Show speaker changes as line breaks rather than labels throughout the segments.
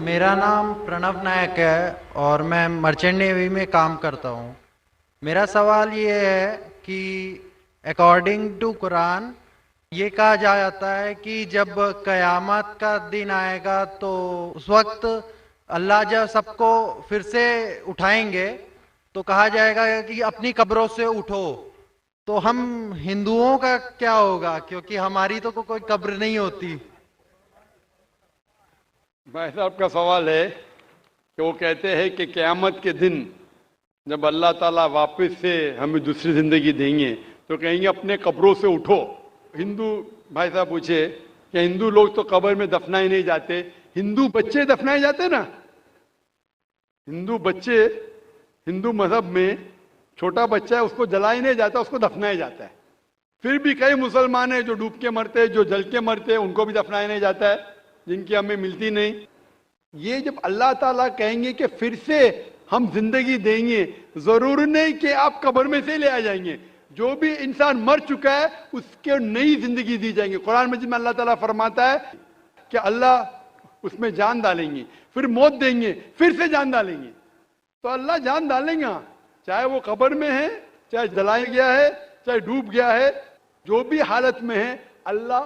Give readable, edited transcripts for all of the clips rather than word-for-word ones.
میرا نام پرنو نائک ہے اور میں مرچنٹ نیوی میں کام کرتا ہوں۔ میرا سوال یہ ہے کہ اکارڈنگ ٹو قرآن یہ کہا جاتا ہے کہ جب قیامت کا دن آئے گا تو اس وقت اللہ جب سب کو پھر سے اٹھائیں گے تو کہا جائے گا کہ اپنی قبروں سے اٹھو۔ تو ہم ہندوؤں کا کیا ہوگا، کیونکہ ہماری تو کوئی قبر نہیں ہوتی۔
بھائی صاحب کا سوال ہے کہ وہ کہتے ہیں کہ قیامت کے دن جب اللہ تعالیٰ واپس سے ہمیں دوسری زندگی دیں گے تو کہیں گے اپنے قبروں سے اٹھو۔ ہندو بھائی صاحب پوچھے کہ ہندو لوگ تو قبر میں دفنائے نہیں جاتے، ہندو بچے دفنائے جاتے نا۔ ہندو بچے ہندو مذہب میں چھوٹا بچہ ہے، اس کو جلائے نہیں جاتا، اس کو دفنایا جاتا ہے۔ پھر بھی کئی مسلمان ہیں جو ڈوب کے مرتے ہیں، جو جل کے مرتے ہیں، ان کو بھی دفنایا نہیں جاتا ہے، جن کی ہمیں ملتی نہیں۔ یہ جب اللہ تعالیٰ کہیں گے کہ پھر سے ہم زندگی دیں گے، ضرور نہیں کہ آپ قبر میں سے لے آ جائیں گے۔ جو بھی انسان مر چکا ہے اس کے نئی زندگی دی جائیں گے۔ قرآن مجید میں اللہ تعالیٰ فرماتا ہے کہ اللہ اس میں جان ڈالیں گے، پھر موت دیں گے، پھر سے جان ڈالیں گے۔ تو اللہ جان ڈالیں گا، چاہے وہ قبر میں ہے، چاہے جلایا گیا ہے، چاہے ڈوب گیا ہے، جو بھی حالت میں ہے اللہ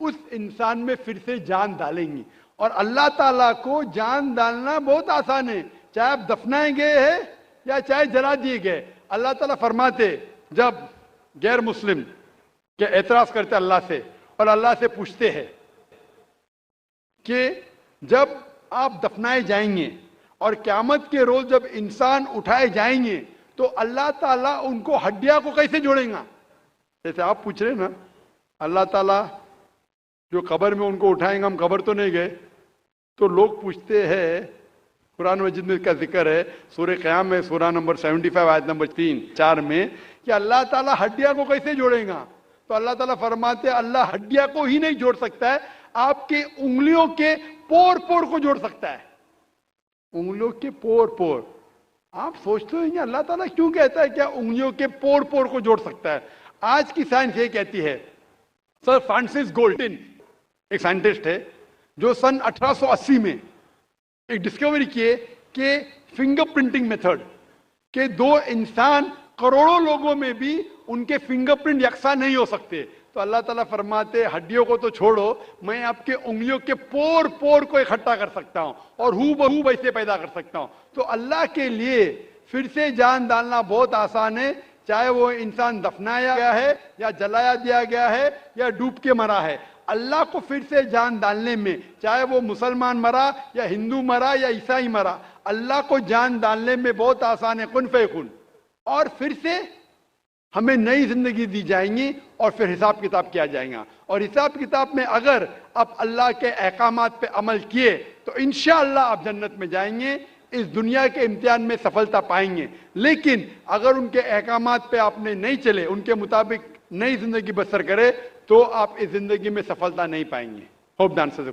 اس انسان میں پھر سے جان ڈالیں گے۔ اور اللہ تعالیٰ کو جان ڈالنا بہت آسان ہے، چاہے آپ دفنائے گئے ہیں یا چاہے جلا دیے گئے۔ اللہ تعالیٰ فرماتے جب غیر مسلم کے اعتراض کرتے اللہ سے اور اللہ سے پوچھتے ہیں کہ جب آپ دفنائے جائیں گے اور قیامت کے روز جب انسان اٹھائے جائیں گے تو اللہ تعالیٰ ان کو ہڈیاں کو کیسے جوڑیں گا؟ جیسے آپ پوچھ رہے ہیں نا، اللہ تعالیٰ جو قبر میں ان کو اٹھائیں گے، ہم قبر تو نہیں گئے، تو لوگ پوچھتے ہیں، قرآن مجید میں اس کا ذکر ہے سورہ قیام میں، سورہ نمبر 75 آیت نمبر 3-4 میں، کہ اللہ تعالیٰ ہڈیاں کو کیسے جوڑیں گا؟ تو اللہ تعالیٰ فرماتے ہیں اللہ ہڈیاں کو ہی نہیں جوڑ سکتا ہے، آپ کے انگلیوں کے پور پور کو جوڑ سکتا ہے۔ انگلیوں کے پور پور، آپ سوچتے ہیں اللہ تعالیٰ کیوں کہتا ہے کیا انگلیوں کے پور پور کو جوڑ سکتا ہے؟ آج کی سائنس یہ کہتی ہے، سر فرانسس گولڈن ایک سائنٹسٹ ہے جو سن 1880 میں ایک ڈسکوری کیے کہ فنگر پرنٹنگ میتھڈ کہ دو انسان کروڑوں لوگوں میں بھی ان کے فنگر پرنٹ یکساں نہیں ہو سکتے۔ تو اللہ تعالیٰ فرماتے ہڈیوں کو تو چھوڑو، میں آپ کے انگلیوں کے پور پور کو اکٹھا کر سکتا ہوں اور ہو بہو ویسے پیدا کر سکتا ہوں۔ تو اللہ کے لیے پھر سے جان ڈالنا بہت آسان ہے، چاہے وہ انسان دفنایا گیا ہے یا جلایا دیا گیا ہے یا ڈوب کے مرا ہے۔ اللہ کو پھر سے جان ڈالنے میں، چاہے وہ مسلمان مرا یا ہندو مرا یا عیسائی مرا، اللہ کو جان ڈالنے میں بہت آسان ہے، کن فیکن۔ اور پھر سے ہمیں نئی زندگی دی جائیں گی اور پھر حساب کتاب کیا جائے گا، اور حساب کتاب میں اگر آپ اللہ کے احکامات پہ عمل کیے تو انشاءاللہ آپ جنت میں جائیں گے، اس دنیا کے امتحان میں سفلتا پائیں گے۔ لیکن اگر ان کے احکامات پہ آپ نے نہیں چلے، ان کے مطابق نئی زندگی بسر کرے، تو آپ اس زندگی میں سفلتا نہیں پائیں گے۔ ہوپ ڈانسر سے